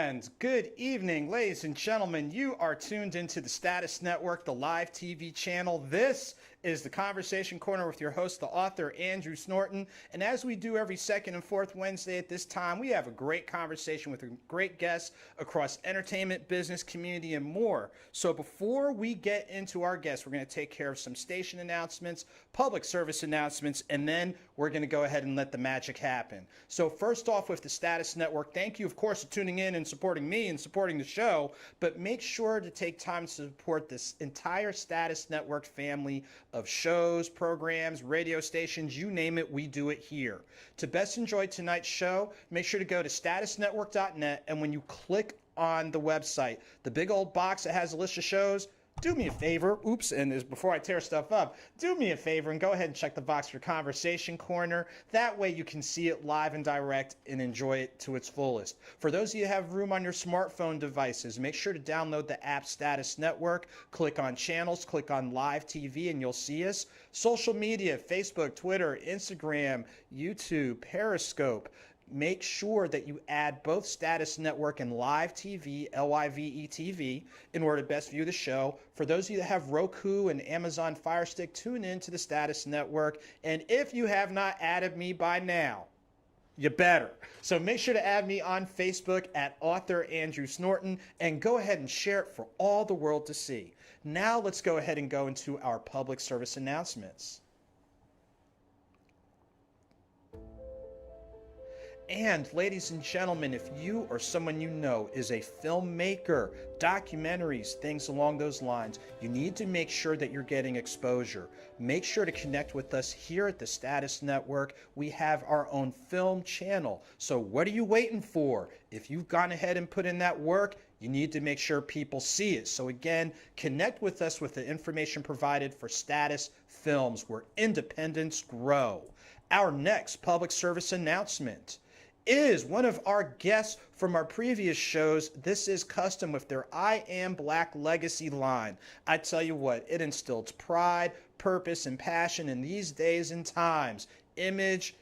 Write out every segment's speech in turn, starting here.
And good evening, ladies and gentlemen. You are tuned into the Status Network, the live TV channel. This is the Conversation Corner with your host, the author, Andrew Snorton. And as we do every second and fourth Wednesday at this time, we have a great conversation with a great guest across entertainment, business, community, and more. So before we get into our guests, we're going to take care of some station announcements, public service announcements, and then we're going to go ahead and let the magic happen. So first off with the Status Network, thank you, of course, for tuning in and supporting me and supporting the show, but make sure to take time to support this entire Status Network family of shows, programs, radio stations, you name it, we do it here. To best enjoy tonight's show, make sure to go to statusnetwork.net, and when you click on the website, the big old box that has a list of shows, do me a favor, before I tear stuff up, do me a favor and go ahead and check the box for Conversation Corner. That way you can see it live and direct and enjoy it to its fullest. For those of you who have room on your smartphone devices, make sure to download the app Status Network, click on channels, click on live TV, and you'll see us. Social media, Facebook, Twitter, Instagram, YouTube, Periscope. Make sure that you add both Status Network and Live TV, LIVE TV, in order to best view the show. For those of you that have Roku and Amazon Fire Stick, tune in to the Status Network. And if you have not added me by now, you better. So make sure to add me on Facebook at author Andrew Snorton and go ahead and share it for all the world to see. Now let's go ahead and go into our public service announcements. And ladies and gentlemen, if you or someone you know is a filmmaker, documentaries, things along those lines, you need to make sure that you're getting exposure. Make sure to connect with us here at the Status Network. We have our own film channel. So what are you waiting for? If you've gone ahead and put in that work, you need to make sure people see it. So again, connect with us with the information provided for Status Films, where independents grow. Our next public service announcement is one of our guests from our previous shows. This is Custom with their I Am Black Legacy line. I tell you what, it instills pride, purpose, and passion in these days and times. Image,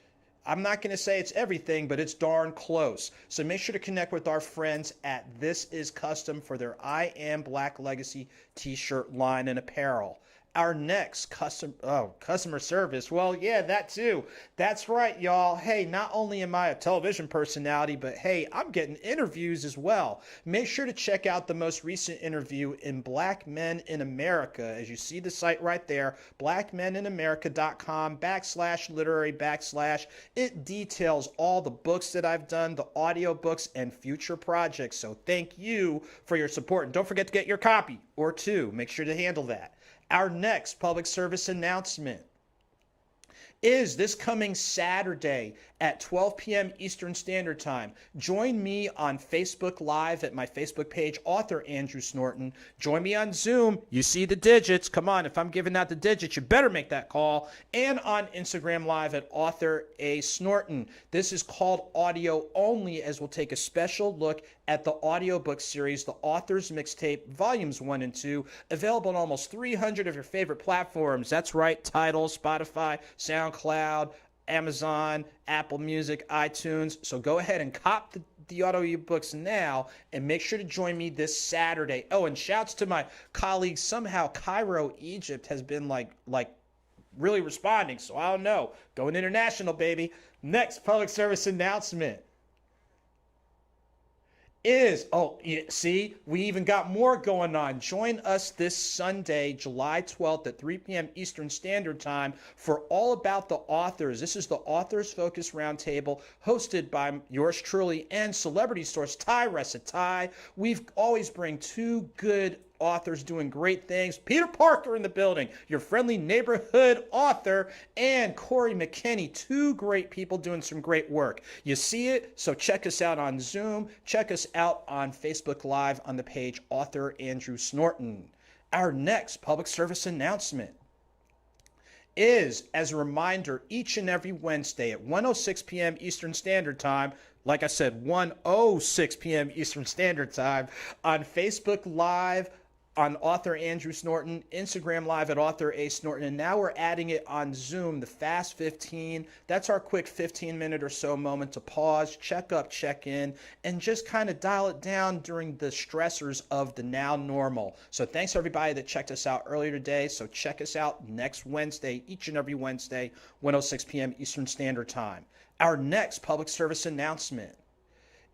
I'm not going to say it's everything, but it's darn close. So make sure to connect with our friends at This Is Custom for their I Am Black Legacy t-shirt line and apparel. Our next customer service. Well, yeah, that too. That's right, y'all. Hey, not only am I a television personality, but hey, I'm getting interviews as well. Make sure to check out the most recent interview in Black Men in America. As you see the site right there, blackmeninamerica.com/literary/. It details all the books that I've done, the audio books, and future projects. So thank you for your support. And don't forget to get your copy or two. Make sure to handle that. Our next public service announcement is this coming Saturday at 12 p.m. Eastern Standard Time. Join me on Facebook Live at my Facebook page, author Andrew Snorton. Join me on Zoom. You see the digits. Come on, if I'm giving out the digits, you better make that call. And on Instagram Live at author A Snorton. This is called audio only, as we'll take a special look at the audiobook series, The Author's Mixtape, Volumes 1 and 2, available on almost 300 of your favorite platforms. That's right, Tidal, Spotify, SoundCloud, Amazon, Apple Music, iTunes. So go ahead and cop the audiobooks now and make sure to join me this Saturday. Oh, and shouts to my colleagues. Somehow Cairo, Egypt has been like really responding. So I don't know. Going international, baby. Next public service announcement is, see, we even got more going on. Join us this Sunday, July 12th at 3 p.m. Eastern Standard Time for All About the Authors. This is the Authors Focus Roundtable hosted by yours truly and celebrity source Ty Ressa. We've always bring two good authors doing great things. Peter Parker in the building, your friendly neighborhood author, and Corey McKinney, two great people doing some great work. You see it, so check us out on Zoom. Check us out on Facebook Live on the page author Andrew Snorton. Our next public service announcement is, as a reminder, each and every Wednesday at 1:06 p.m. Eastern Standard Time, like I said, 1:06 p.m. Eastern Standard Time, on Facebook Live, on author Andrew Snorton, Instagram Live at author A Snorton, and now we're adding it on Zoom, the Fast 15. That's our quick 15-minute or so moment to pause, check up, check in, and just kind of dial it down during the stressors of the now normal. So thanks everybody that checked us out earlier today. So check us out next Wednesday, each and every Wednesday, 1:06 p.m. Eastern Standard Time. Our next public service announcement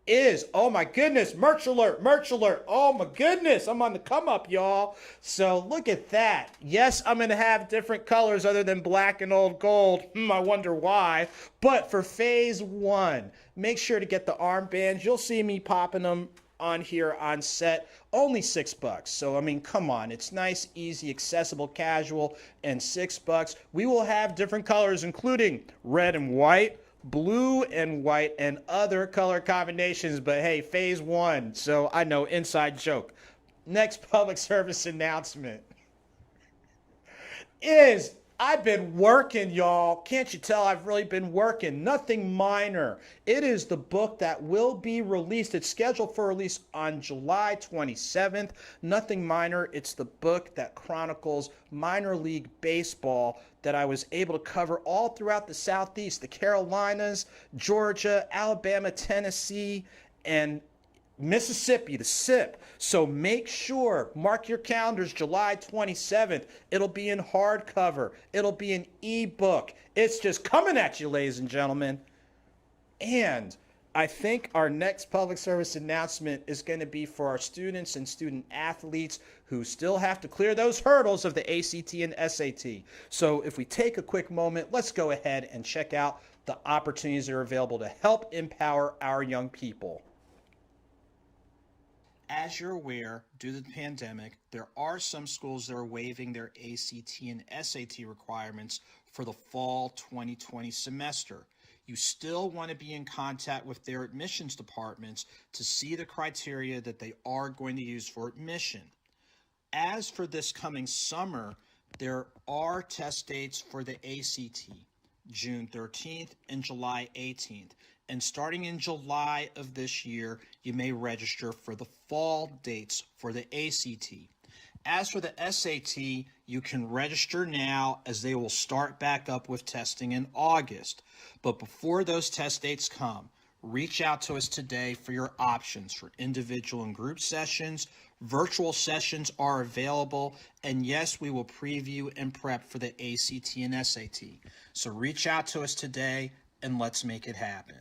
is, oh my goodness, merch alert, merch alert. Oh my goodness, I'm on the come up, y'all. So look at that. Yes, I'm going to have different colors other than black and old gold. I wonder why. But for phase one, make sure to get the armbands. You'll see me popping them on here on set. Only $6. So, I mean, come on. It's nice, easy, accessible, casual, and $6. We will have different colors, including red and white, blue and white, and other color combinations. But hey, phase one, so I know, inside joke. Next public service announcement is, I've been working, y'all. Can't you tell I've really been working? Nothing Minor. It is the book that will be released. It's scheduled for release on July 27th. Nothing Minor. It's the book that chronicles minor league baseball that I was able to cover all throughout the Southeast, the Carolinas, Georgia, Alabama, Tennessee, and Mississippi, the SIP. So make sure, mark your calendars, July 27th. It'll be in hardcover. It'll be an ebook. It's just coming at you, ladies and gentlemen. And I think our next public service announcement is going to be for our students and student athletes who still have to clear those hurdles of the ACT and SAT. So if we take a quick moment, let's go ahead and check out the opportunities that are available to help empower our young people. As you're aware, due to the pandemic, there are some schools that are waiving their ACT and SAT requirements for the fall 2020 semester. You still want to be in contact with their admissions departments to see the criteria that they are going to use for admission. As for this coming summer, there are test dates for the ACT, June 13th and July 18th. And starting in July of this year, you may register for the fall dates for the ACT. As for the SAT, you can register now as they will start back up with testing in August. But before those test dates come, reach out to us today for your options for individual and group sessions. Virtual sessions are available, and yes, we will preview and prep for the ACT and SAT. So reach out to us today and let's make it happen.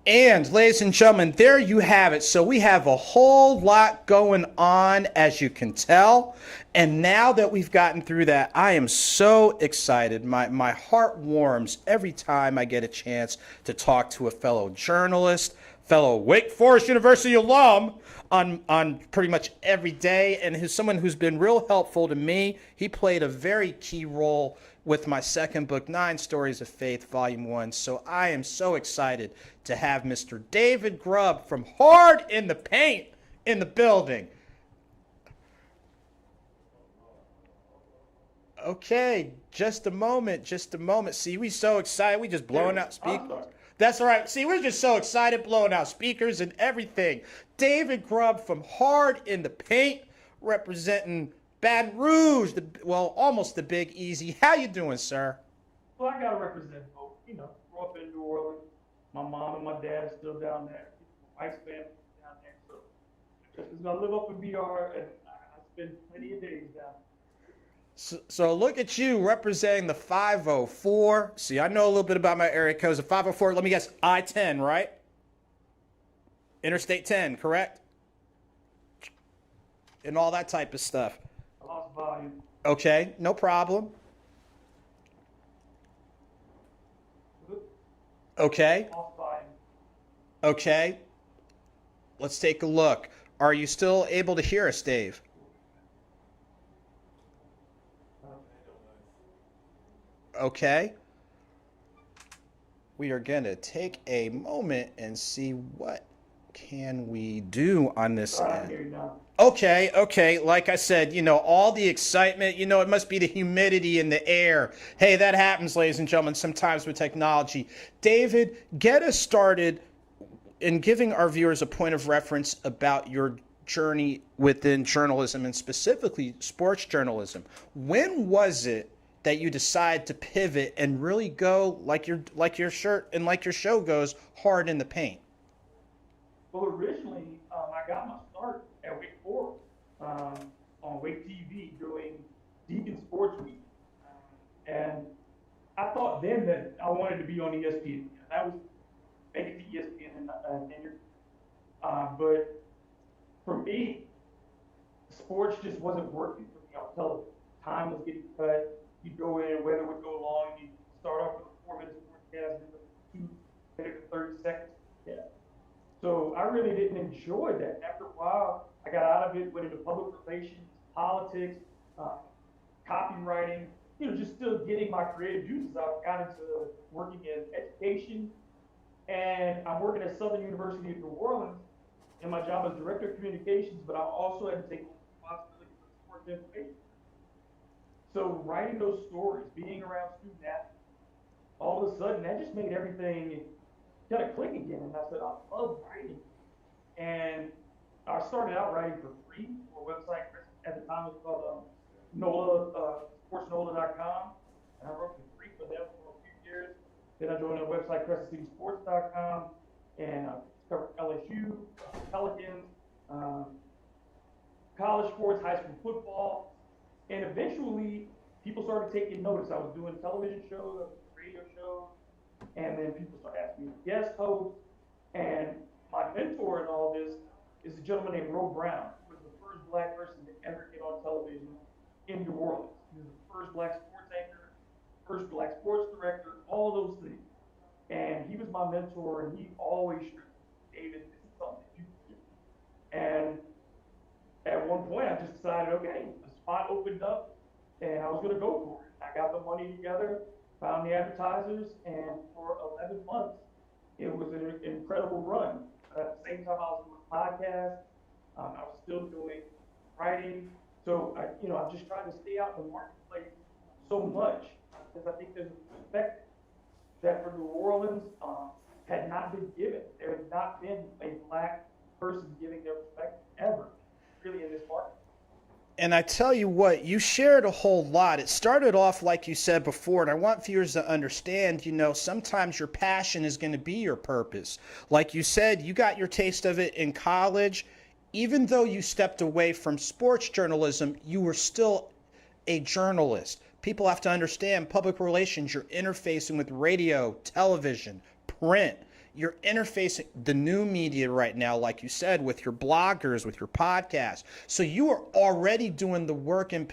And ladies and gentlemen, there you have it. So we have a whole lot going on, as you can tell. And now that we've gotten through that, I am so excited. My heart warms every time I get a chance to talk to a fellow journalist, fellow Wake Forest University alum on pretty much every day, and who's someone who's been real helpful to me. He played a very key role with my second book, 9 Stories of Faith, Volume 1. So I am so excited to have Mr. David Grubb from Hard in the Paint in the building. Okay, just a moment, just a moment. See, we so excited, we just blowing out speakers. That's all right. See, we're just so excited, blowing out speakers and everything. David Grubb from Hard in the Paint, representing Baton Rouge, almost the Big Easy. How you doing, sir? Well, I gotta represent both. You know, grew up in New Orleans. My mom and my dad are still down there. My wife's family is down there. So I'm just gonna live up in BR, and I spend plenty of days down there. So look at you representing the 504. See, I know a little bit about my area codes. The 504, let me guess, I-10, right? Interstate 10, correct? And all that type of stuff. I lost volume. Okay, no problem. Okay. Lost volume. Okay. Let's take a look. Are you still able to hear us, Dave? Okay. We are going to take a moment and see what can we do on this end. Okay. Like I said, all the excitement, it must be the humidity in the air. Hey, that happens, ladies and gentlemen, sometimes with technology. David, get us started in giving our viewers a point of reference about your journey within journalism and specifically sports journalism, when was it that you decided to pivot and really go like your shirt and like your show goes hard in the paint? Well, originally, I got my start at Wake Forest on Wake TV doing Deacon Sports Week. And I thought then that I wanted to be on ESPN. That was making it to ESPN in tenure. But for me, sports just wasn't working for me. I'll tell you, time was getting cut. You go in, weather would go long. You start off with a 4-minute forecast, and then 2 minutes and 30 seconds. Yeah. So I really didn't enjoy that. After a while, I got out of it, went into public relations, politics, copywriting, just still getting my creative juices out. Got into working in education, and I'm working at Southern University of New Orleans, and my job is director of communications, but I also had to take responsibility for sports information. So writing those stories, being around student athletes, all of a sudden that just made everything kind of click again. And I said, I love writing. And I started out writing for free for a website at the time it was called NOLA, sportsnola.com. And I wrote for free for them for a few years. Then I joined a website, CrescentCitySports.com, and covered LSU, Pelicans, college sports, high school football. And eventually, people started taking notice. I was doing television shows, radio shows, and then people started asking me to guest host. And my mentor in all this is a gentleman named Ro Brown, who was the first black person to ever get on television in New Orleans. He was the first black sports anchor, first black sports director, all those things. And he was my mentor, and he always stressed, David, this is something that you can do. And at one point, I just decided, okay, a spot opened up, and I was going to go for it. I got the money together, found the advertisers, and for 11 months, it was an incredible run. At the same time, I was doing podcasts. I was still doing writing. So, I'm just trying to stay out in the marketplace so much because I think there's a perspective that for New Orleans had not been given. There had not been a black person giving their perspective ever, really, in this market. And I tell you what, you shared a whole lot. It started off like you said before, and I want viewers to understand, sometimes your passion is going to be your purpose. Like you said, you got your taste of it in college. Even though you stepped away from sports journalism, you were still a journalist. People have to understand public relations, you're interfacing with radio, television, print. You're interfacing the new media right now, like you said, with your bloggers, with your podcast. So you are already doing the work, and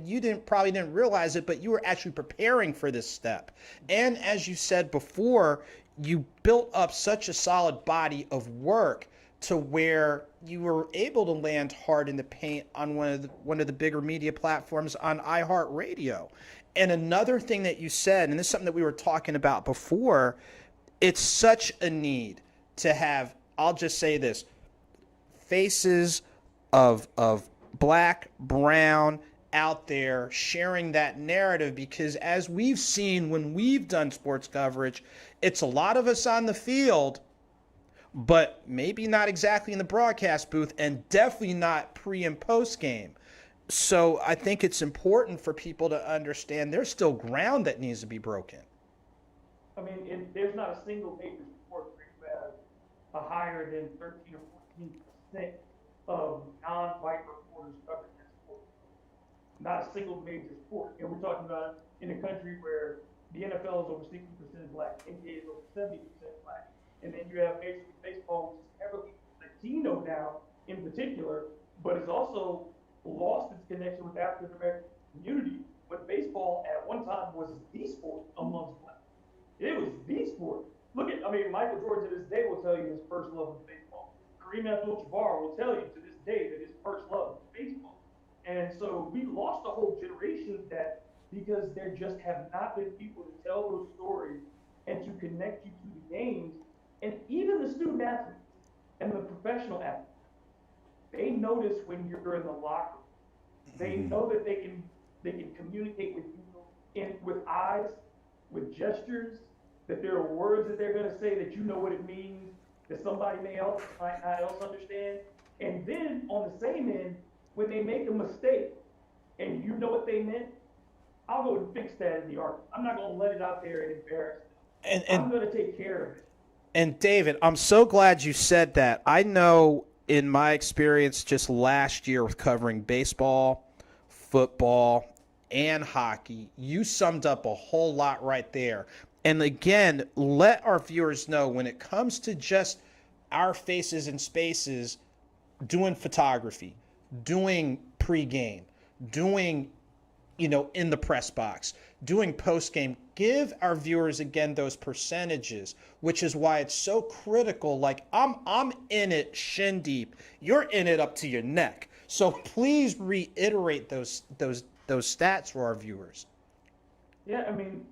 you probably didn't realize it, but you were actually preparing for this step. And as you said before, you built up such a solid body of work to where you were able to land hard in the paint on one of the bigger media platforms on iHeartRadio. And another thing that you said, and this is something that we were talking about before, it's such a need to have, I'll just say this, faces of black, brown out there sharing that narrative, because as we've seen when we've done sports coverage, it's a lot of us on the field, but maybe not exactly in the broadcast booth, and definitely not pre and post game. So I think it's important for people to understand there's still ground that needs to be broken. I mean, there's not a single major sport where you have a higher than 13 or 14% of non-white reporters covering that sport. Not a single major sport. And we're talking about in a country where the NFL is over 60% black, NBA is over 70% black. And then you have Major League Baseball, which is heavily Latino now in particular, but it's also lost its connection with the African American community. But baseball at one time was the sport amongst blacks. It was the sport. Michael Jordan to this day will tell you his first love was baseball. Kareem Abdul-Jabbar will tell you to this day that his first love was baseball. And so we lost a whole generation that because there just have not been people to tell those stories and to connect you to the games. And even the student athletes and the professional athletes, they notice when you're in the locker room. They know that they can communicate with you with eyes, with gestures, that there are words that they're going to say that you know what it means, that somebody might not else understand. And then on the same end, when they make a mistake and you know what they meant, I'll go and fix that in the argument. I'm not going to let it out there and embarrass them. And I'm going to take care of it. and David, I'm so glad you said that. I know in my experience just last year with covering baseball, football, and hockey, you summed up a whole lot right there. And again, let our viewers know when it comes to just our faces and spaces, doing photography, doing pregame, doing in the press box, doing post game, give our viewers again those percentages, which is why it's so critical. Like I'm in it shin deep, you're in it up to your neck. So please reiterate those stats for our viewers. Yeah, I mean,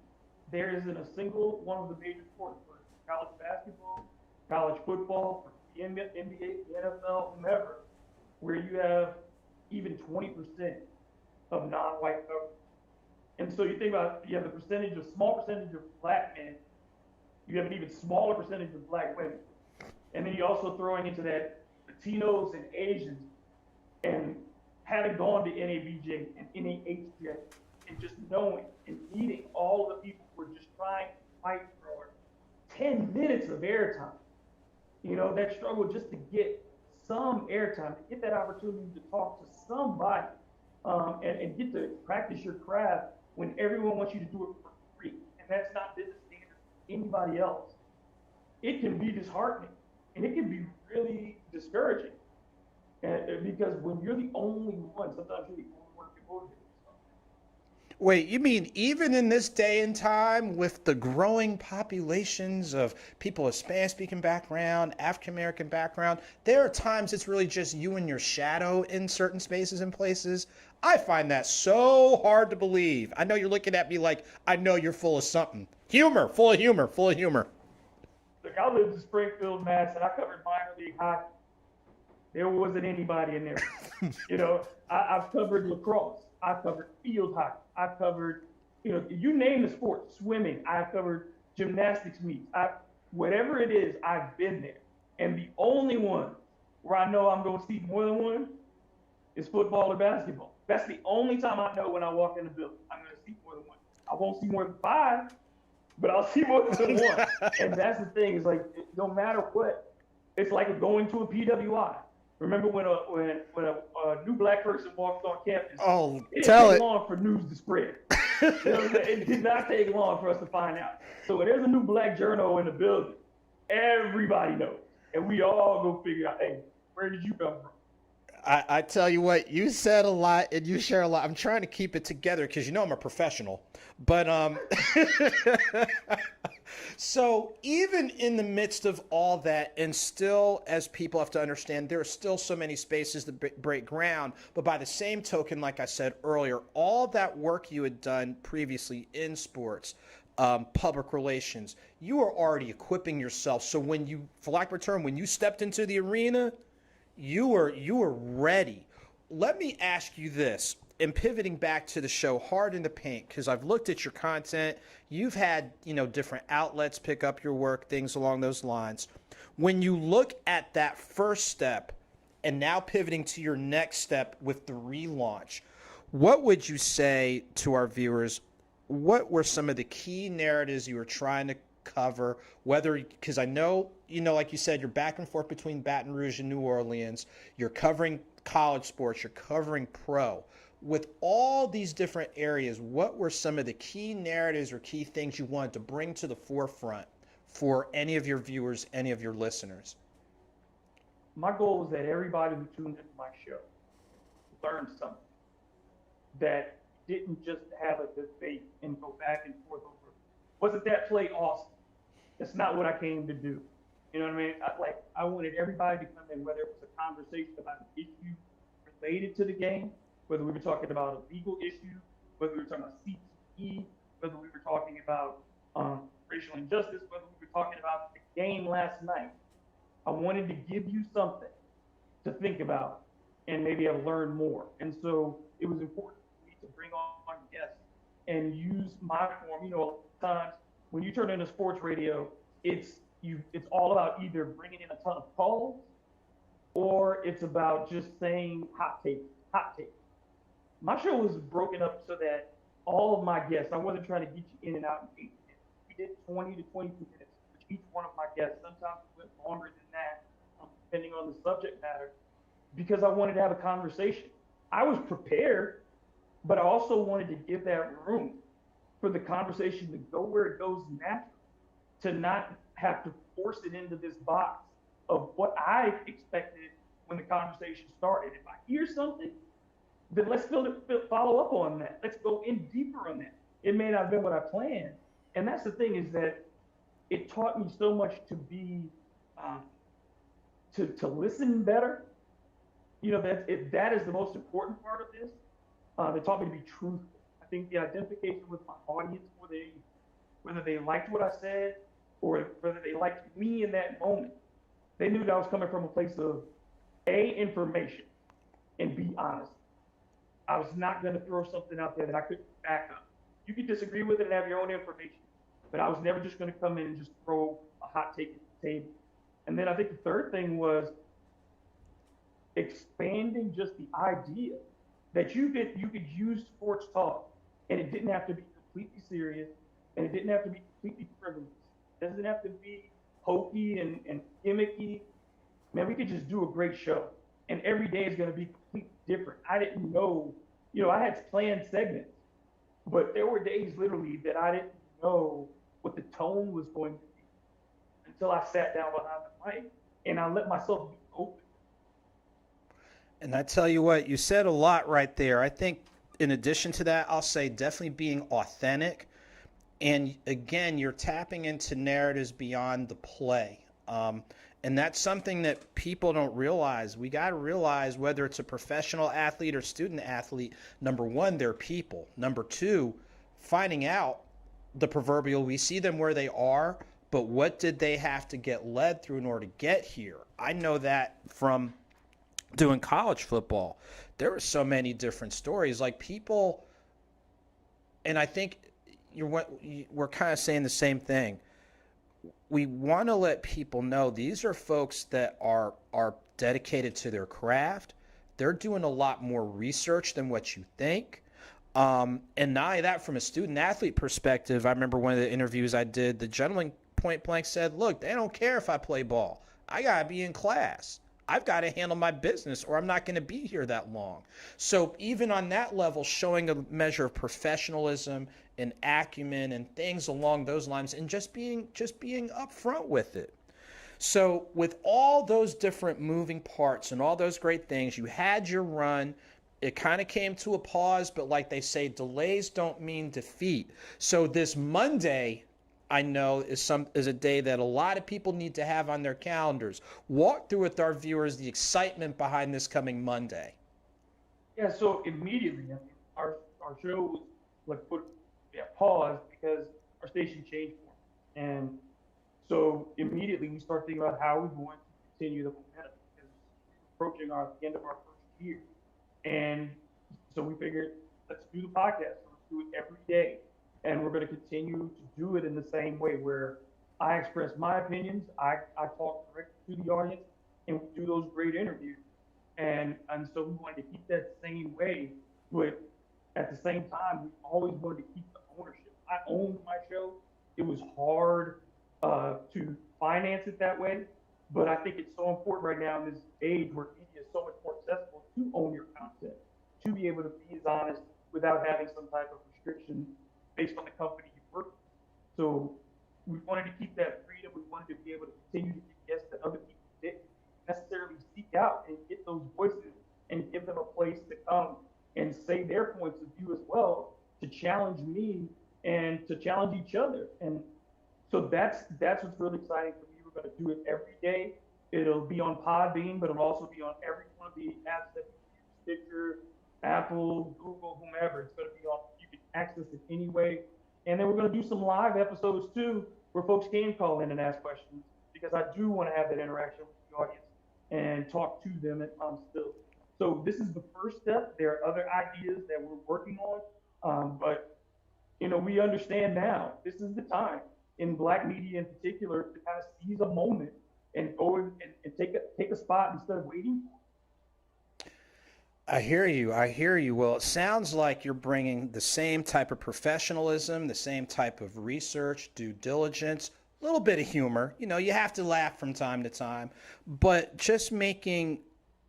there isn't a single one of the major sports, for college basketball, college football, the NBA, the NFL, whomever, where you have even 20% of non-white coverage. And so you think about, you have small percentage of black men, you have an even smaller percentage of black women. And then you're also throwing into that Latinos and Asians, and having gone to NABJ and NAHJ, and just knowing and meeting all of the people who are just trying to fight for 10 minutes of airtime. That struggle just to get some airtime, to get that opportunity to talk to somebody, and get to practice your craft when everyone wants you to do it for free. And that's not business standard for anybody else. It can be disheartening, and it can be really discouraging. Because when you're the only one, sometimes you're the only one to motivate yourself. Wait, you mean even in this day and time with the growing populations of people of Spanish-speaking background, African-American background, there are times it's really just you and your shadow in certain spaces and places? I find that so hard to believe. I know you're looking at me like, I know you're full of something. Humor, full of humor, full of humor. Look, I lived in Springfield, Mass, and I covered minor league hockey. There wasn't anybody in there. I've covered lacrosse. I've covered field hockey. I've covered, you name the sport, swimming. I've covered gymnastics meets. Whatever it is, I've been there. And the only one where I know I'm going to see more than one is football or basketball. That's the only time I know when I walk in the building. I'm going to see more than one. I won't see more than 5, but I'll see more than one. And that's the thing. It's like, no matter what, it's like going to a PWI. Remember when a new black person walked on campus? Oh, it tell didn't it. take long for news to spread. It did not take long for us to find out. So when there's a new black journal in the building, everybody knows. And we all go figure out, hey, where did you come from? I tell you what, you said a lot and you share a lot. I'm trying to keep it together because I'm a professional. But so even in the midst of all that, and still, as people have to understand, there are still so many spaces to break ground. But by the same token, like I said earlier, all that work you had done previously in sports, public relations, you are already equipping yourself. So when you, for lack of a term, when you stepped into the arena, you were ready. Let me ask you this, and pivoting back to the show Hard in the Paint, because I've looked at your content. You've had, different outlets pick up your work, things along those lines. When you look at that first step and now pivoting to your next step with the relaunch, what would you say to our viewers? What were some of the key narratives you were trying to cover, whether, because I know, like you said, you're back and forth between Baton Rouge and New Orleans, you're covering college sports, you're covering pro. With all these different areas, what were some of the key narratives or key things you wanted to bring to the forefront for any of your viewers, any of your listeners? My goal is that everybody who tuned into my show learned something, that didn't just have a debate and go back and forth over, wasn't that play awesome? That's not what I came to do. You know what I mean? I wanted everybody to come in, whether it was a conversation about an issue related to the game, whether we were talking about a legal issue, whether we were talking about CTE, whether we were talking about racial injustice, whether we were talking about the game last night. I wanted to give you something to think about and maybe have learned more. And so it was important for me to bring on guests and use my form. A lot of times when you turn into sports radio, it's it's all about either bringing in a ton of calls or it's about just saying hot take, hot take. My show was broken up so that all of my guests, I wasn't trying to get you in and out in 8 minutes. We did 20 to 22 minutes with each one of my guests. Sometimes we went longer than that, depending on the subject matter, because I wanted to have a conversation. I was prepared, but I also wanted to give that room for the conversation to go where it goes naturally, to not have to force it into this box of what I expected when the conversation started. If I hear something, then let's follow up on that. Let's go in deeper on that. It may not have been what I planned. And that's the thing, is that it taught me so much to be, to listen better. That is the most important part of this. It taught me to be truthful. I think the identification with my audience, whether they liked what I said or whether they liked me in that moment, they knew that I was coming from a place of information, and be honest. I was not going to throw something out there that I couldn't back up. You could disagree with it and have your own information, but I was never just going to come in and just throw a hot take at the table. And then I think the third thing was expanding just the idea that you could use sports talk, and it didn't have to be completely serious, and it didn't have to be completely frivolous. It doesn't have to be hokey and gimmicky. Man, we could just do a great show, and every day is going to be completely different. I didn't know, I had planned segments, but there were days literally that I didn't know what the tone was going to be until I sat down behind the mic and I let myself be open. And I tell you what, you said a lot right there. I think in addition to that, I'll say definitely being authentic. And again, you're tapping into narratives beyond the play. And that's something that people don't realize. We got to realize, whether it's a professional athlete or student athlete, number one, they're people. Number two, finding out the proverbial, we see them where they are, but what did they have to get led through in order to get here? I know that from doing college football. There were so many different stories, like people, and I think we're kind of saying the same thing. We want to let people know these are folks that are dedicated to their craft. They're doing a lot more research than what you think. And not only that, from a student athlete perspective, I remember one of the interviews I did, the gentleman point blank said, look, they don't care if I play ball. I got to be in class. I've got to handle my business or I'm not going to be here that long. So even on that level, showing a measure of professionalism and acumen and things along those lines, and just being upfront with it. So with all those different moving parts and all those great things, you had your run. It kind of came to a pause, but like they say, delays don't mean defeat. So this Monday, I know, is a day that a lot of people need to have on their calendars. Walk through with our viewers the excitement behind this coming Monday. Yeah, so immediately, our show was put pause because our station changed form. And so immediately we start thinking about how we're going to continue the momentum, because we're approaching the end of our first year. And so we figured, let's do the podcast. Let's do it every day. And we're going to continue to do it in the same way, where I express my opinions, I talk directly to the audience, and we do those great interviews. And so we wanted to keep that same way, but at the same time, we always wanted to keep the ownership. I owned my show. It was hard to finance it that way, but I think it's so important right now in this age where media is so much more accessible to own your content, to be able to be as honest without having some type of restriction based on the company you work with. So we wanted to keep that freedom. We wanted to be able to continue to get guests that other people didn't necessarily seek out, and get those voices and give them a place to come and say their points of view as well, to challenge me and to challenge each other. And so that's what's really exciting for me. We're going to do it every day. It'll be on Podbean, but it'll also be on every one of the apps that you use, Stitcher, Apple, Google, whomever. It's going to be on. You can access it anyway. And then we're going to do some live episodes too, where folks can call in and ask questions, because I do want to have that interaction with the audience and talk to them still. So this is the first step. There are other ideas that we're working on, but we understand now this is the time. in Black media in particular to kind of seize a moment and go and take a spot instead of waiting. I hear you. I hear you. Well, it sounds like you're bringing the same type of professionalism, the same type of research, due diligence, a little bit of humor. You know, you have to laugh from time to time, but just making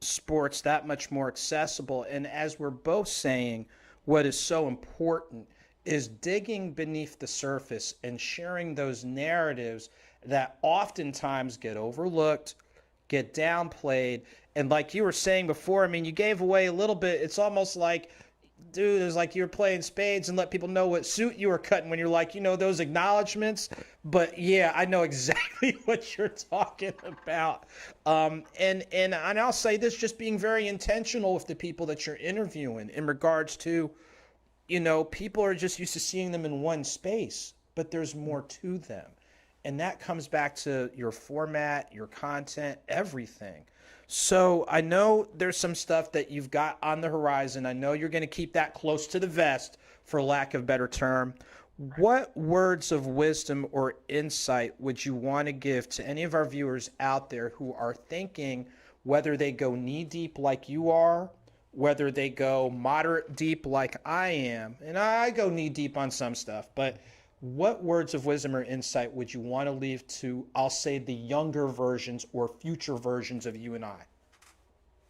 sports that much more accessible. And as we're both saying, what is so important is digging beneath the surface and sharing those narratives that oftentimes get overlooked, get downplayed. And like you were saying before, I mean, you gave away a little bit. It's almost like, dude, it's like you were playing spades and let people know what suit you were cutting when you're like, you know, those acknowledgments. But yeah, I know exactly what you're talking about. And I'll say this, just being very intentional with the people that you're interviewing in regards to, you know, people are just used to seeing them in one space, but there's more to them. And that comes back to your format, your content, everything. So I know there's some stuff that you've got on the horizon. I know you're going to keep that close to the vest, for lack of a better term. What words of wisdom or insight would you want to give to any of our viewers out there who are thinking whether they go knee deep like you are, whether they go moderate deep like I am, and I go knee deep on some stuff, but what words of wisdom or insight would you want to leave to, I'll say, the younger versions or future versions of you and I?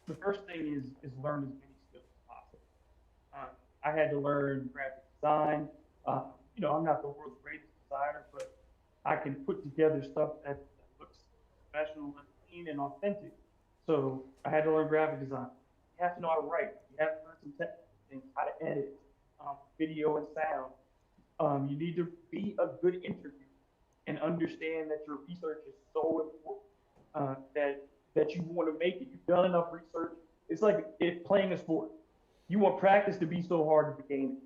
The first thing is learn as many skills as possible. I had to learn graphic design. You know, I'm not the world's greatest designer, but I can put together stuff that looks professional and clean and authentic. So I had to learn graphic design. You have to know how to write. You have to learn some technical things, how to edit, video and sound. You need to be a good interviewer and understand that your research is so important that you want to make it. You've done enough research. It's like if playing a sport. You want practice to be so hard at the game.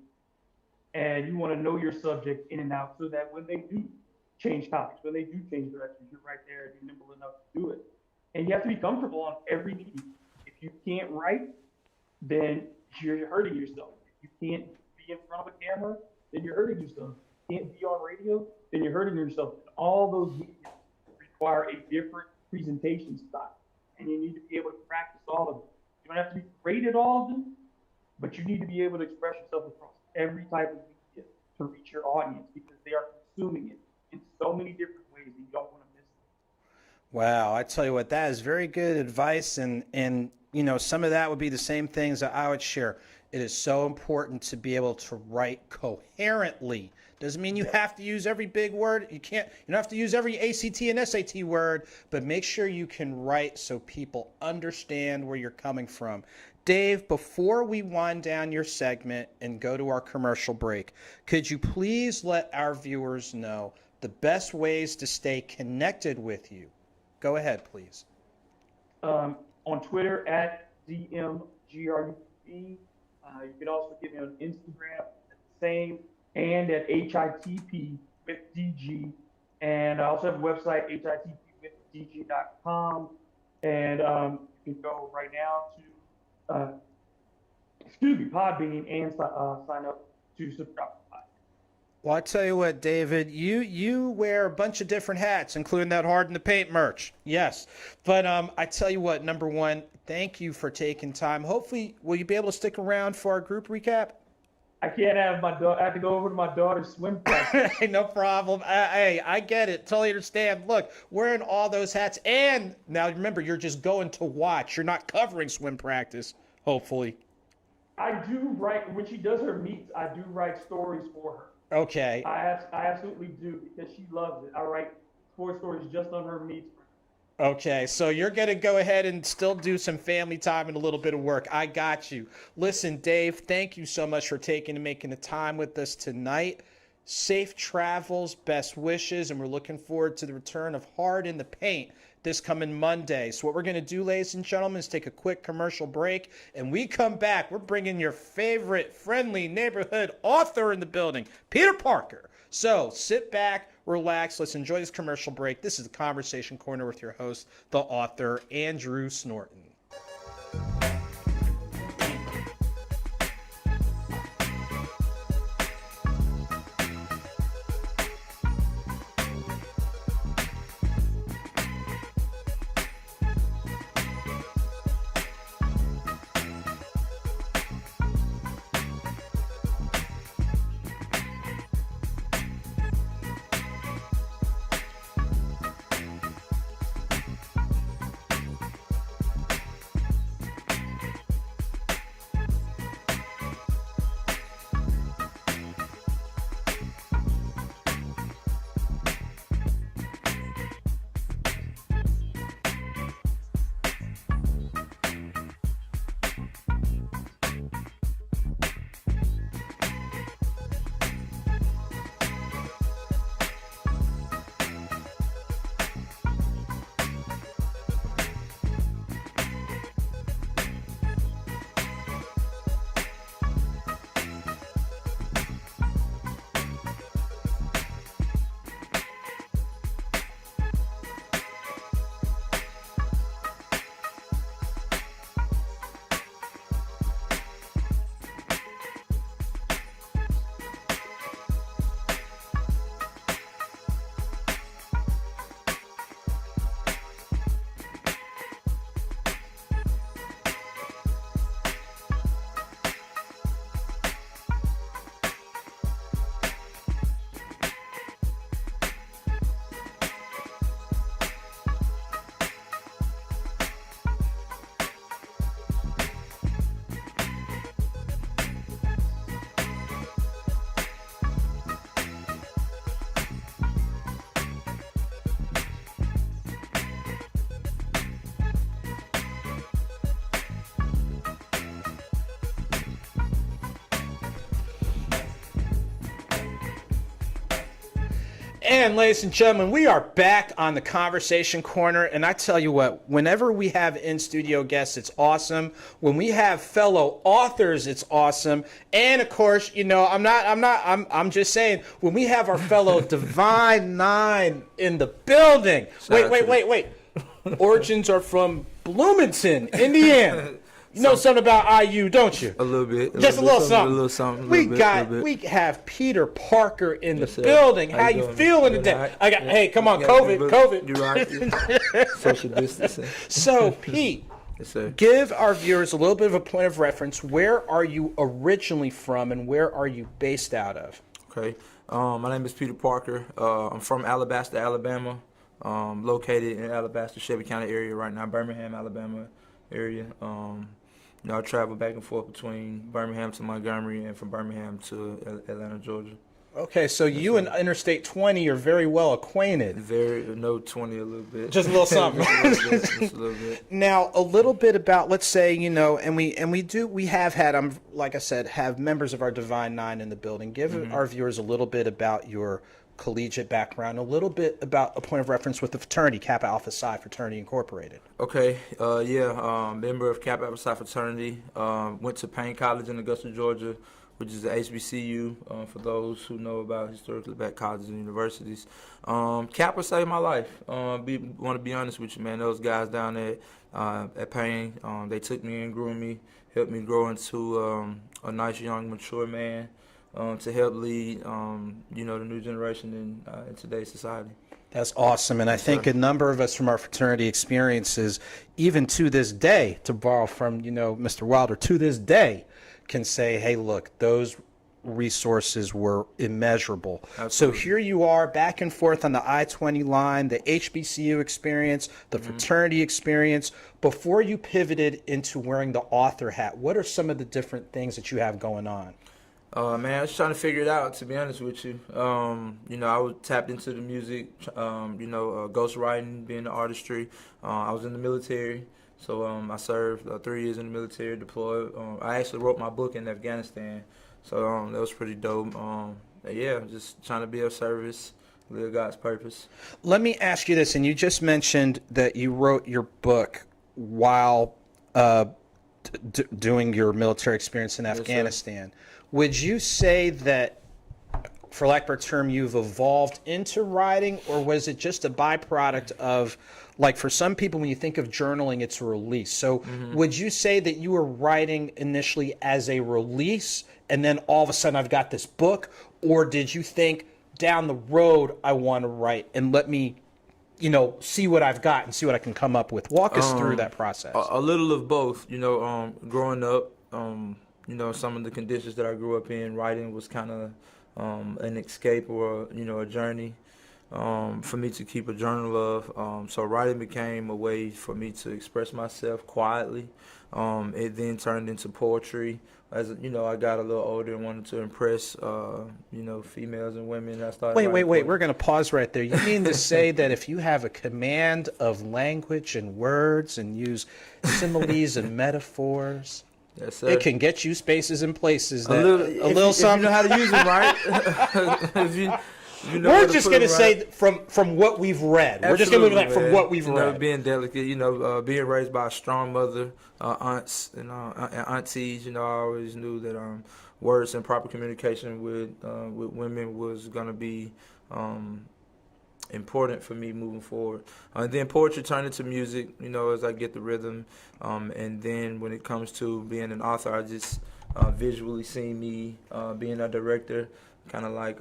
And you want to know your subject in and out so that when they do change topics, when they do change directions, you're right there and you're nimble enough to do it. And you have to be comfortable on every meeting. If you can't write, then you're hurting yourself. If you can't be in front of a camera, then you're hurting yourself. If you can't be on radio, then you're hurting yourself. And all those meetings require a different presentation style. And you need to be able to practice all of them. You don't have to be great at all of them, but you need to be able to express yourself across every type of media to reach your audience because they are consuming it in so many different ways that you don't want to miss it. Wow, I tell you what, that is very good advice, and you know, some of that would be the same things that I would share. It is so important to be able to write coherently. Doesn't mean you have to use every big word. You don't have to use every ACT and SAT word, but make sure you can write so people understand where you're coming from. Dave, before we wind down your segment and go to our commercial break, could you please let our viewers know the best ways to stay connected with you? Go ahead, please. On Twitter at DMGRUB. You can also get me on Instagram at the same, and at HITP with DG. And I also have a website, hitpwithdg.com. And you can go right now to Podbean and sign up to subscribe. Well, I tell you what, David, you wear a bunch of different hats, including that Hard in the Paint merch. Yes. But I tell you what, number one, thank you for taking time. Hopefully, will you be able to stick around for our group recap? I can't have my daughter. I have to go over to my daughter's swim practice. No problem. Hey, I get it. Totally understand. Look, wearing all those hats, and now remember, you're just going to watch. You're not covering swim practice, hopefully. I do write, when she does her meets, I do write stories for her. Okay. I absolutely do because she loves it. I write 4 stories just on her meets. Okay, so you're going to go ahead and still do some family time and a little bit of work. I got you. Listen, Dave, thank you so much for taking and making the time with us tonight. Safe travels, best wishes, and we're looking forward to the return of Hard in the Paint this coming Monday. So what we're going to do, ladies and gentlemen, is take a quick commercial break, and we come back. We're bringing your favorite friendly neighborhood author in the building, Peter Parker. So sit back, relax, let's enjoy this commercial break. This is the Conversation Corner with your host, the author, Andrew Snorton. And ladies and gentlemen, we are back on the Conversation Corner, and I tell you what, whenever we have in-studio guests, it's awesome. When we have fellow authors, it's awesome. And of course, you know, I'm just saying, when we have our fellow Divine Nine in the building. Wait. Origins are from Bloomington, Indiana. You know something about IU, don't you? A little bit. Just a little something. A little something. We have Peter Parker in the building. How you feeling today? Right. Hey, come on, COVID. You're right. Social distancing. So, Pete, Yes, sir. give our viewers a little bit of a point of reference. Where are you originally from, and where are you based out of? Okay. My name is Peter Parker. I'm from Alabaster, Alabama. Located in Alabaster, Shelby County area right now, Birmingham, Alabama area. You know, I travel back and forth between Birmingham to Montgomery and from Birmingham to Atlanta, Georgia. Okay, so you and Interstate 20 are very well acquainted. No 20 a little bit. Just a little something. Just a little bit. Now, a little bit about, let's say, you know, and we have had, like I said, have members of our Divine Nine in the building. Give our viewers a little bit about your collegiate background, a little bit about a point of reference with the fraternity, Kappa Alpha Psi Fraternity Incorporated. Okay, member of Kappa Alpha Psi Fraternity. Went to Payne College in Augusta, Georgia, which is the HBCU, for those who know about historically black colleges and universities. Kappa saved my life. Want to be honest with you, man. Those guys down there at Payne, they took me in, grew me, helped me grow into a nice, young, mature man. To help lead, you know, the new generation in today's society. That's awesome, and I think a number of us from our fraternity experiences, even to this day, to borrow from, you know, Mr. Wilder, to this day, can say, hey, look, those resources were immeasurable. Absolutely. So here you are, back and forth on the I-20 line, the HBCU experience, the fraternity experience. Before you pivoted into wearing the author hat, what are some of the different things that you have going on? Man, I was trying to figure it out, to be honest with you. You know, I was tapped into the music, you know, ghostwriting, being the artistry. I was in the military, so I served 3 years in the military, deployed. I actually wrote my book in Afghanistan, so that was pretty dope. Yeah, just trying to be of service, live God's purpose. Let me ask you this, and you just mentioned that you wrote your book while doing your military experience in Afghanistan. Would you say that, for lack of a term, you've evolved into writing, or was it just a byproduct of, like, for some people, when you think of journaling, it's a release. So would you say that you were writing initially as a release, and then all of a sudden I've got this book, or did you think down the road I want to write and let me, you know, see what I've got and see what I can come up with? Walk us through that process. A little of both. You know, growing up, you know, some of the conditions that I grew up in, writing was kind of an escape or, you know, a journey for me to keep a journal of. So writing became a way for me to express myself quietly. It then turned into poetry. As you know, I got a little older and wanted to impress, you know, females and women. I started. Wait. We're going to pause right there. You mean to say that if you have a command of language and words and use similes and metaphors, yes, sir, it can get you spaces and places? That, a little something. If you know how to use them right. If you know, we're just going to say from what we've read. Absolutely, we're just going to look at from what we've you know, read. Being delicate, you know, being raised by a strong mother, aunts and aunties. You know, I always knew that words and proper communication with women was going to be important for me moving forward. And then poetry turned into music, you know, as I get the rhythm. And then when it comes to being an author, I just visually see me being a director, kind of like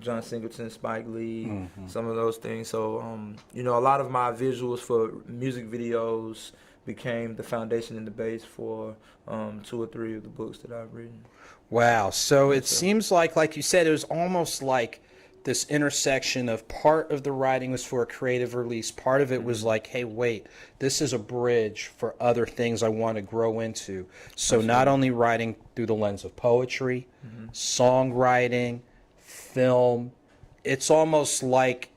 John Singleton, Spike Lee, some of those things. So, you know, a lot of my visuals for music videos became the foundation and the base for 2 or 3 of the books that I've written. Wow. So it seems like you said, it was almost like this intersection of part of the writing was for a creative release. Part of it was like, hey, wait, this is a bridge for other things I want to grow into. So not only writing through the lens of poetry, songwriting, film, it's almost like,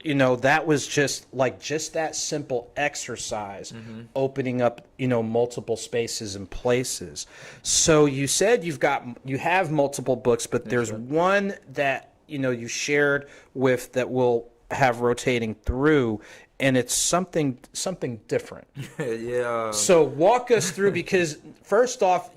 you know, that was just that simple exercise, opening up, you know, multiple spaces and places. So you said you have multiple books, but there's one that you shared with that we'll have rotating through, and it's something different. Yeah. So walk us through, because first off,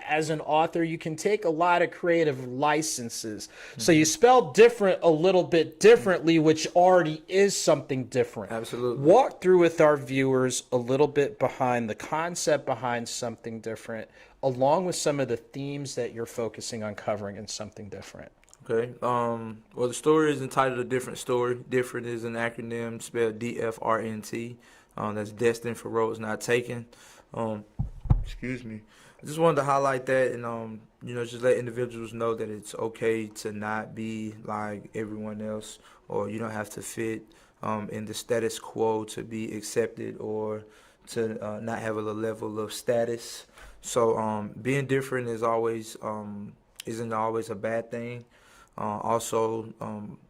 as an author, you can take a lot of creative licenses. So you spell different a little bit differently, which already is something different. Absolutely. Walk through with our viewers a little bit behind the concept behind something different, along with some of the themes that you're focusing on covering in something different. Okay. Well, the story is entitled A Different Story. Different is an acronym spelled DFRNT. That's Destined for Roads Not Taken. Excuse me. I just wanted to highlight that and, just let individuals know that it's okay to not be like everyone else, or you don't have to fit in the status quo to be accepted or to not have a level of status. So being different is always isn't always a bad thing. Also,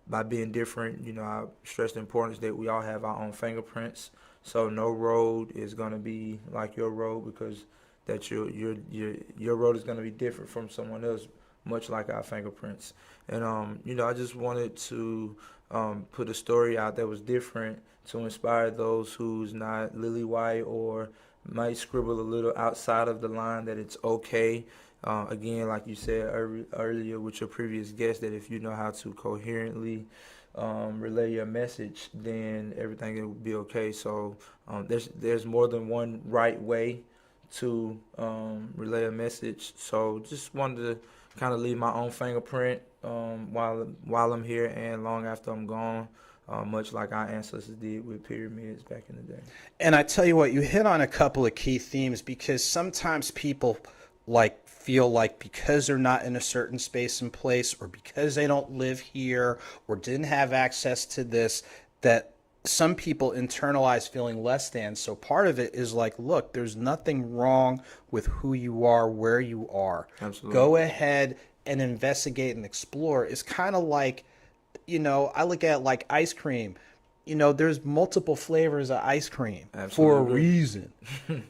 by being different, I stress the importance that we all have our own fingerprints. So no road is going to be like your road, because that your road is going to be different from someone else, much like our fingerprints. And I just wanted to put a story out that was different to inspire those who's not lily white or might scribble a little outside of the line, that it's okay. Again, like you said earlier with your previous guest, that if you know how to coherently relay your message, then everything will be okay. So there's more than one right way to relay a message. So just wanted to kind of leave my own fingerprint while I'm here and long after I'm gone. Much like our ancestors did with pyramids back in the day. And I tell you what, you hit on a couple of key themes, because sometimes people feel like because they're not in a certain space and place, or because they don't live here or didn't have access to this, that some people internalize feeling less than. So part of it is look, there's nothing wrong with who you are, where you are. Absolutely. Go ahead and investigate and explore. It's kind of like, I look at it like ice cream. There's multiple flavors of ice cream. Absolutely. For a reason.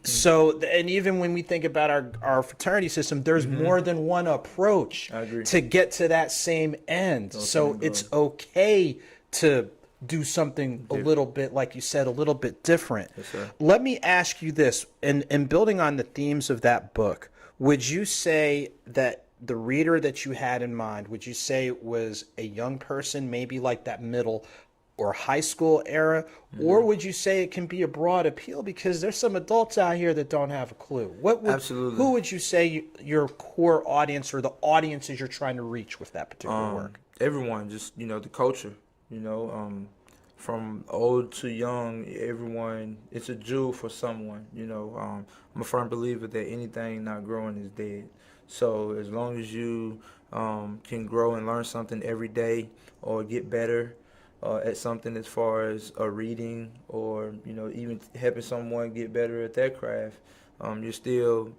So, and even when we think about our fraternity system, there's more than one approach to get to that same end. So it's okay to do something a little bit, like you said, a little bit different. Yes, sir. Let me ask you this, and building on the themes of that book, would you say that the reader that you had in mind, would you say was a young person, maybe like that middle or high school era, or would you say it can be a broad appeal, because there's some adults out here that don't have a clue? Absolutely. Who would you say your core audience, or the audiences you're trying to reach with that particular work? Everyone, just the culture, from old to young, everyone, it's a jewel for someone. I'm a firm believer that anything not growing is dead. So as long as you can grow and learn something every day, or get better at something as far as a reading, or even helping someone get better at their craft, you're still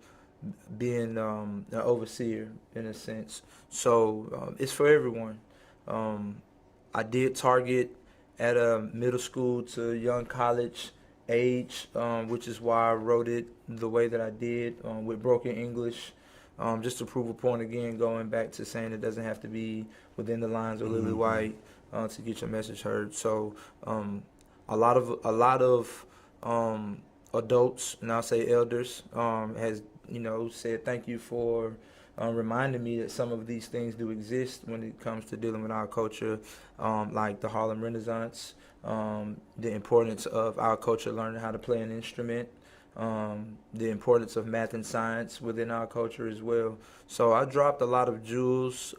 being an overseer in a sense. So it's for everyone. I did target at a middle school to young college age, which is why I wrote it the way that I did, with broken English. Just to prove a point again, going back to saying it doesn't have to be within the lines of Lily White to get your message heard. So a lot of adults, and I'll say elders, has said thank you for reminding me that some of these things do exist when it comes to dealing with our culture, like the Harlem Renaissance, the importance of our culture learning how to play an instrument, the importance of math and science within our culture as well. So I dropped a lot of jewels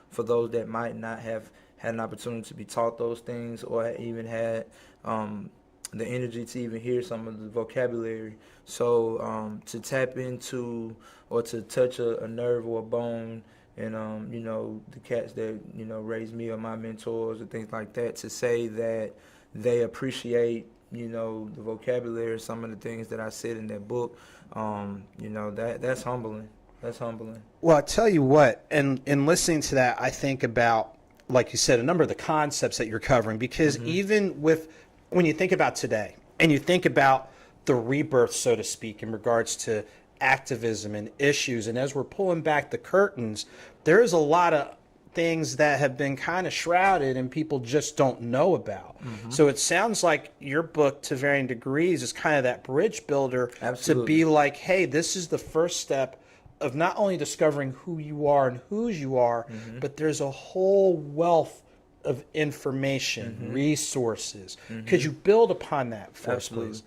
for those that might not have had an opportunity to be taught those things, or even had the energy to even hear some of the vocabulary. So to tap into or to touch a nerve or a bone, and the cats that raised me or my mentors and things like that, to say that they appreciate the vocabulary, some of the things that I said in that book, that's humbling. That's humbling. Well, I tell you what, and in listening to that, I think about, like you said, a number of the concepts that you're covering, because even when you think about today, and you think about the rebirth, so to speak, in regards to activism and issues, and as we're pulling back the curtains, there is a lot of things that have been kind of shrouded and people just don't know about. So it sounds like your book, to varying degrees, is kind of that bridge builder to be like, hey, this is the first step of not only discovering who you are and whose you are, but there's a whole wealth of information, resources. Could you build upon that for us, please?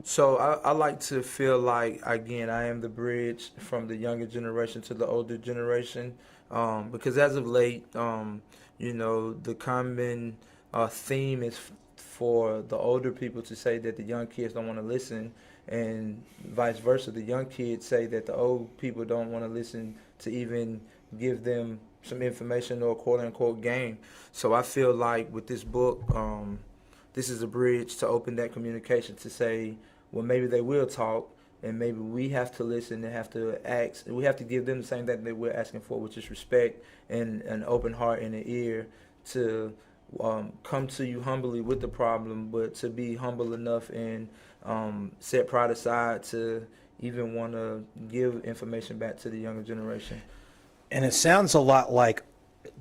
So I like to feel like, again, I am the bridge from the younger generation to the older generation, because as of late, the common theme is for the older people to say that the young kids don't want to listen, and vice versa. The young kids say that the old people don't want to listen to even give them some information or quote-unquote game. So I feel like with this book, this is a bridge to open that communication to say, well, maybe they will talk, and maybe we have to listen and have to ask. We have to give them the same thing that we're asking for, which is respect and an open heart and an ear to come to you humbly with the problem, but to be humble enough and set pride aside to even want to give information back to the younger generation. And it sounds a lot like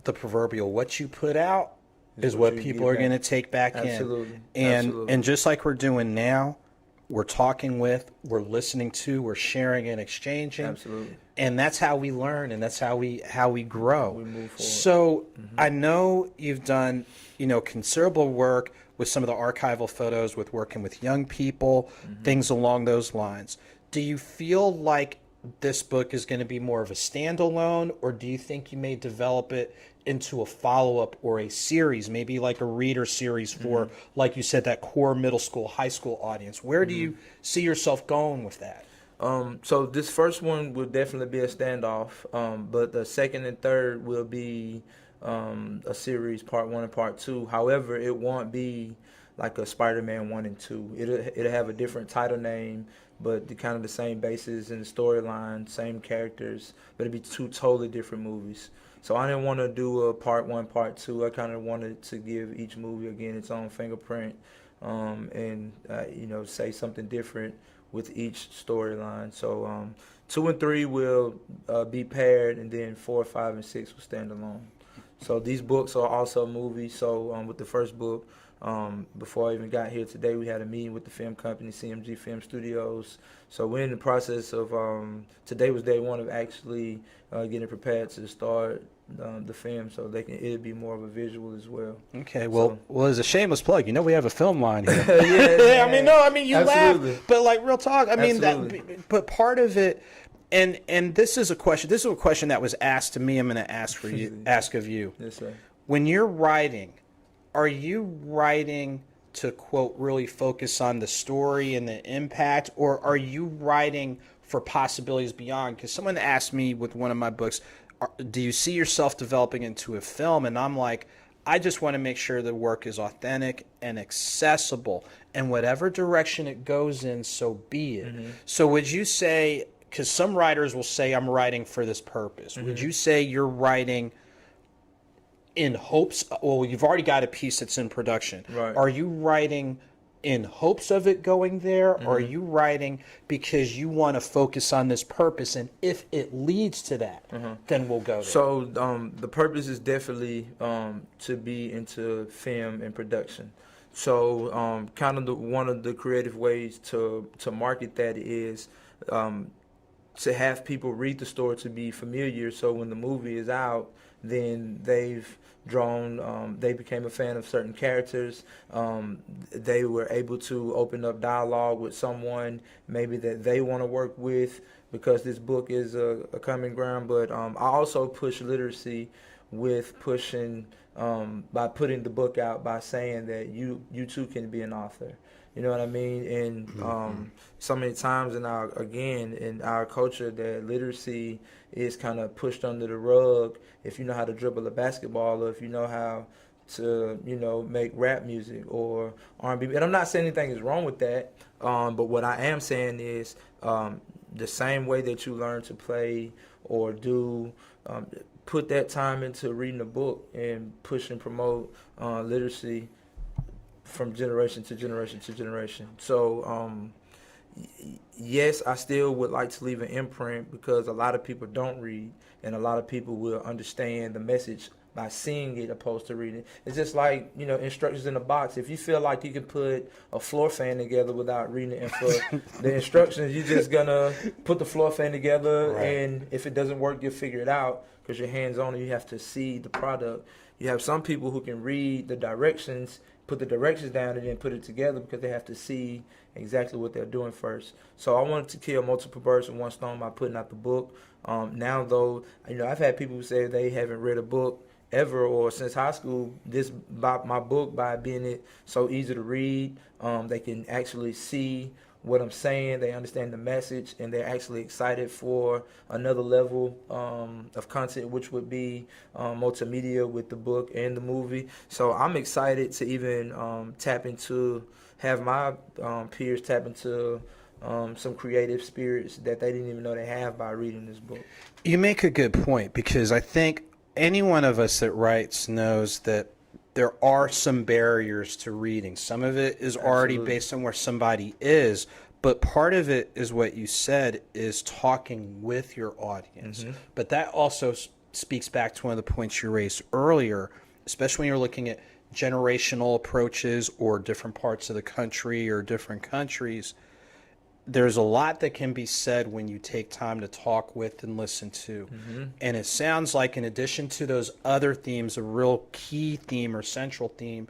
the proverbial, what you put out is what people are going to take back Absolutely. in. Absolutely. And just like we're doing now, we're talking with, we're listening to, we're sharing and exchanging. Absolutely. And that's how we learn, and that's how we grow. We move forward. So I know you've done, considerable work with some of the archival photos, with working with young people, things along those lines. Do you feel like this book is going to be more of a standalone, or do you think you may develop it into a follow-up or a series, maybe like a reader series for, like you said, that core middle school, high school audience? Where do you see yourself going with that? So this first one will definitely be a standoff, but the second and third will be a series, part 1 and part 2. However, it won't be like a Spider-Man 1 and 2. It'll have a different title name, but kind of the same basis and the storyline, same characters, but it'd be 2 totally different movies. So I didn't want to do a part 1, part 2. I kind of wanted to give each movie, again, its own fingerprint, and say something different with each storyline. So 2 and 3 will be paired, and then 4, 5, and 6 will stand alone. So these books are also movies. So with the first book, before I even got here today, we had a meeting with the film company, CMG Film Studios. So we're in the process of, today was day 1 of actually getting prepared to start the film, so it'll be more of a visual as well. Okay, well, as a shameless plug, we have a film line here. Yeah, I mean, you Absolutely. laugh, but like real talk, I mean, Absolutely. but part of it, and this is a question that was asked to me. I'm going to ask of you. Yes, sir. When you're writing, are you writing to, quote, really focus on the story and the impact, or are you writing for possibilities beyond? Because someone asked me with one of my books, do you see yourself developing into a film? And I'm like, I just want to make sure the work is authentic and accessible, and whatever direction it goes in, so be it. So would you say, because some writers will say, I'm writing for this purpose, would you say you're writing in hopes, well, you've already got a piece that's in production. Right. Are you writing in hopes of it going there, or are you writing because you want to focus on this purpose, and if it leads to that, then we'll go there? So the purpose is definitely to be into film and production. So kind of one of the creative ways to market that is to have people read the story to be familiar, so when the movie is out, then they've they became a fan of certain characters. They were able to open up dialogue with someone maybe that they want to work with, because this book is a common ground. But I also push literacy with pushing, by putting the book out, by saying that you too can be an author. You know what I mean? And so many times in our culture, that literacy is kind of pushed under the rug. If you know how to dribble a basketball, or if you know how to, make rap music or R&B. And I'm not saying anything is wrong with that, but what I am saying is the same way that you learn to play or do, put that time into reading a book and push and promote literacy from generation to generation to generation. So, yes, I still would like to leave an imprint because a lot of people don't read, and a lot of people will understand the message by seeing it opposed to reading it. It's just like, instructions in a box. If you feel like you can put a floor fan together without reading it, and for the instructions, you're just gonna put the floor fan together, Right. and if it doesn't work, you'll figure it out because your hands on it. You have to see the product. You have some people who can read the directions, put the directions down, and then put it together because they have to see exactly what they're doing first. So I wanted to kill multiple birds with one stone by putting out the book. Now, though, I've had people who say they haven't read a book ever or since high school. My book, by being it so easy to read, they can actually see what I'm saying, they understand the message, and they're actually excited for another level of content, which would be multimedia with the book and the movie. So I'm excited to even have my peers tap into some creative spirits that they didn't even know they have by reading this book. You make a good point, because I think any one of us that writes knows that there are some barriers to reading. Some of it is already Absolutely. based on where somebody is, but part of it is what you said, is talking with your audience. Mm-hmm. But that also speaks back to one of the points you raised earlier, especially when you're looking at generational approaches or different parts of the country or different countries. There's a lot that can be said when you take time to talk with and listen to. Mm-hmm. And it sounds like, in addition to those other themes, a real key theme or central theme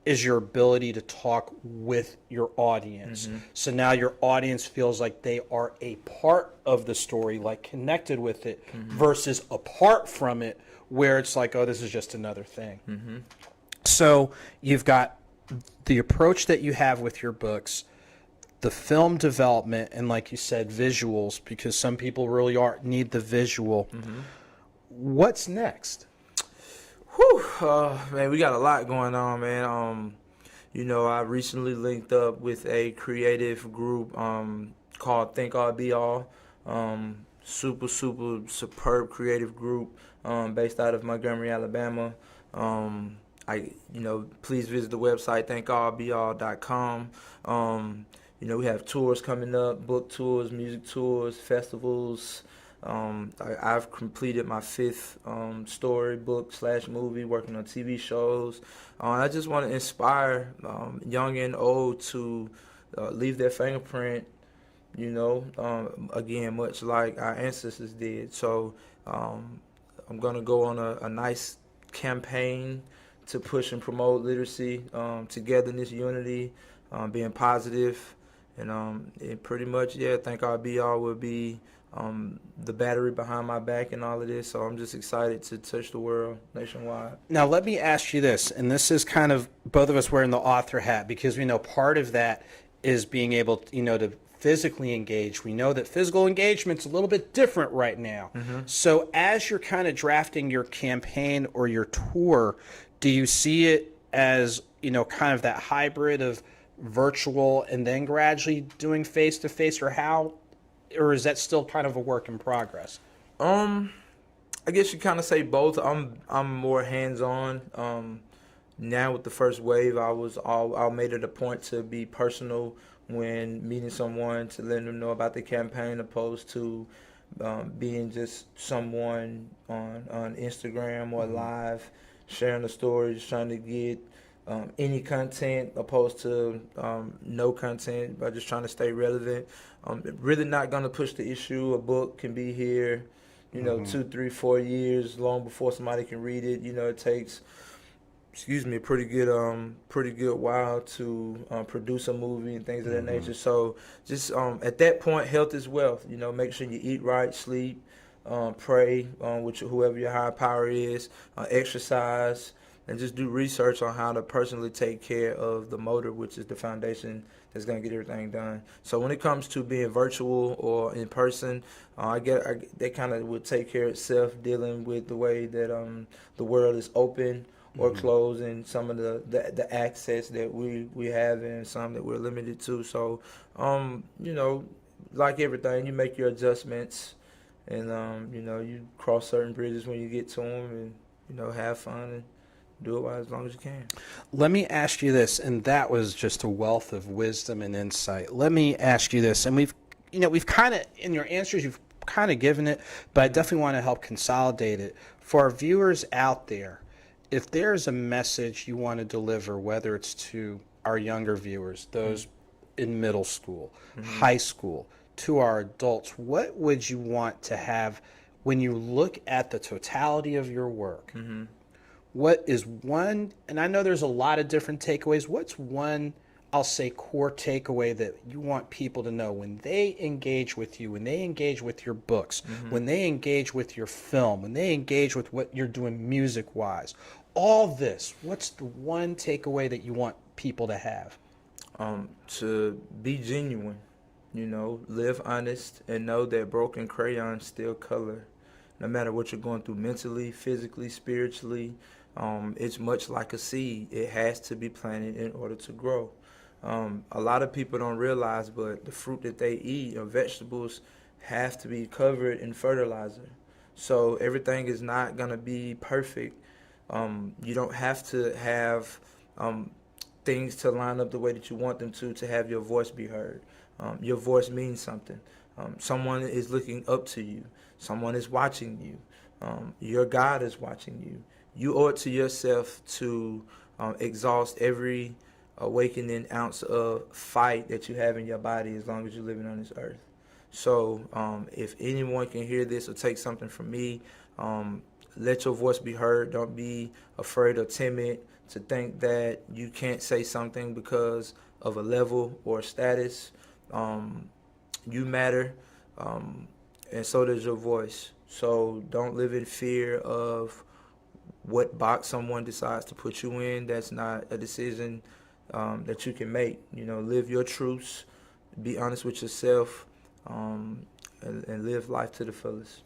is your ability to talk with your audience. Mm-hmm. So now your audience feels like they are a part of the story, like connected with it, Mm-hmm. versus apart from it, where it's like, oh, this is just another thing. Mm-hmm. So you've got the approach that you have with your books, the film development, and, like you said, visuals, because some people really need the visual. Mm-hmm. What's next? Whew, man, we got a lot going on, man. I recently linked up with a creative group called Think All Be All. Super superb creative group based out of Montgomery, Alabama. Please visit the website thinkallbeall.com. We have tours coming up, book tours, music tours, festivals. I've completed my 5th story book / movie, working on TV shows. I just want to inspire young and old to leave their fingerprint, again, much like our ancestors did. So I'm going to go on a nice campaign to push and promote literacy, togetherness, unity, being positive. And it pretty much, Think I'll Be All will be the battery behind my back and all of this. So I'm just excited to touch the world nationwide. Now, let me ask you this, and this is kind of both of us wearing the author hat, because we know part of that is being able, to physically engage. We know that physical engagement's a little bit different right now. Mm-hmm. So as you're kind of drafting your campaign or your tour, do you see it as, kind of that hybrid of virtual and then gradually doing face-to-face, or is that still kind of a work in progress? I guess you kind of say both. I'm more hands-on. Now with the first wave, I made it a point to be personal when meeting someone, to let them know about the campaign, opposed to being just someone on Instagram or live sharing the stories, trying to get any content, opposed to no content, by just trying to stay relevant. Really not going to push the issue. A book can be here, 2, 3, 4 years long before somebody can read it. It takes, a pretty good while to produce a movie and things of that nature. So just at that point, health is wealth. Make sure you eat right, sleep, pray with whoever your higher power is, exercise, and just do research on how to personally take care of the motor, which is the foundation that's going to get everything done. So when it comes to being virtual or in person, that kind of would take care of itself, dealing with the way that the world is open or closed, and some of the access that we have and some that we're limited to. So, like everything, you make your adjustments, and you cross certain bridges when you get to them, and have fun and do it while as long as you can. Let me ask you this, and that was just a wealth of wisdom and insight. Let me ask you this, and we've kind of, in your answers, you've kind of given it, but I definitely want to help consolidate it. For our viewers out there, if there's a message you want to deliver, whether it's to our younger viewers, those in middle school, high school, to our adults, what would you want to have when you look at the totality of your work? What is one, and I know there's a lot of different takeaways, what's one, I'll say, core takeaway that you want people to know when they engage with you, when they engage with your books, when they engage with your film, when they engage with what you're doing music-wise, all this, what's the one takeaway that you want people to have? To be genuine, live honest, and know that broken crayons still color. No matter what you're going through mentally, physically, spiritually, it's much like a seed. It has to be planted in order to grow. A lot of people don't realize, but the fruit that they eat or vegetables have to be covered in fertilizer. So everything is not going to be perfect. You don't have to have things to line up the way that you want them to have your voice be heard. Your voice means something. Someone is looking up to you. Someone is watching you. Your God is watching you. You owe it to yourself to exhaust every awakening ounce of fight that you have in your body as long as you're living on this earth. So if anyone can hear this or take something from me, let your voice be heard. Don't be afraid or timid to think that you can't say something because of a level or status. You matter, and so does your voice. So don't live in fear of what box someone decides to put you in. That's not a decision that you can make. Live your truths, be honest with yourself, and live life to the fullest.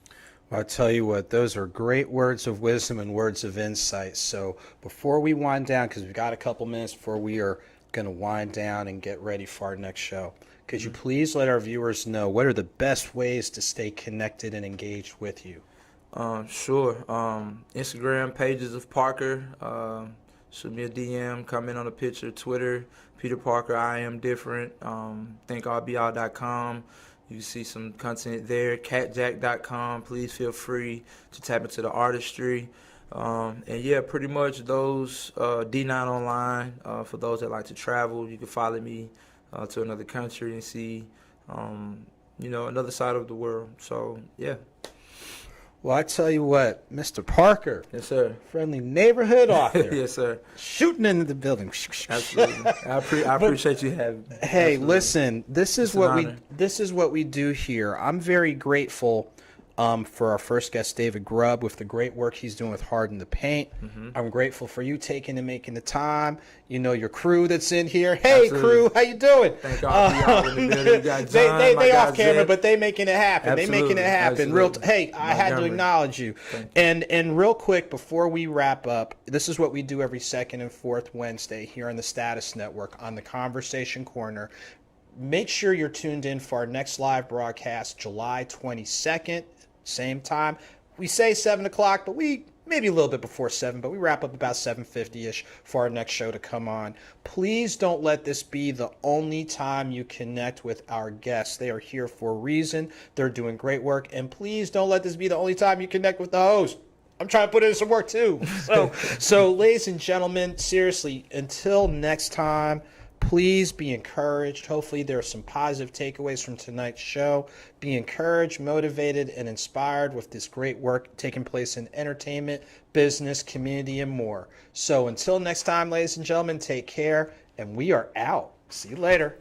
Well, I'll tell you what, those are great words of wisdom and words of insight. So before we wind down, because we've got a couple minutes before we are going to wind down and get ready for our next show, could you please let our viewers know what are the best ways to stay connected and engaged with you? Sure. Instagram pages of Parker. Shoot me a DM, comment on a picture. Twitter, Peter Parker, I am different. ThinkRBR.com. You can see some content there. CatJack.com. Please feel free to tap into the artistry. And yeah, pretty much those. D9 Online. For those that like to travel, you can follow me to another country and see, another side of the world. So yeah. Well, I tell you what, Mr. Parker. Yes, sir. Friendly neighborhood author. Yes, sir. Shooting into the building. Absolutely. I appreciate you having me. Hey, Absolutely. Listen, this is what we do here. I'm very grateful for our first guest, David Grubb, with the great work he's doing with Harden the Paint. I'm grateful for you taking and making the time. Your crew that's in here. Hey, Absolutely. Crew, how you doing? Thank God for y'all in the building. We got John, they off camera, Zed. but they making it happen. Absolutely. They making it happen. Absolutely. Hey, I had to Montgomery. acknowledge you. And real quick before we wrap up, this is what we do every second and fourth Wednesday here on the Status Network on the Conversation Corner. Make sure you're tuned in for our next live broadcast, July 22nd. Same time. We say 7 o'clock, but we maybe a little bit before 7, but we wrap up about 7:50-ish for our next show to come on. Please don't let this be the only time you connect with our guests. They are here for a reason. They're doing great work. And please don't let this be the only time you connect with the host. I'm trying to put in some work too. So ladies and gentlemen, seriously, until next time, please be encouraged. Hopefully there are some positive takeaways from tonight's show. Be encouraged, motivated, and inspired with this great work taking place in entertainment, business, community, and more. So until next time, ladies and gentlemen, take care, and we are out. See you later.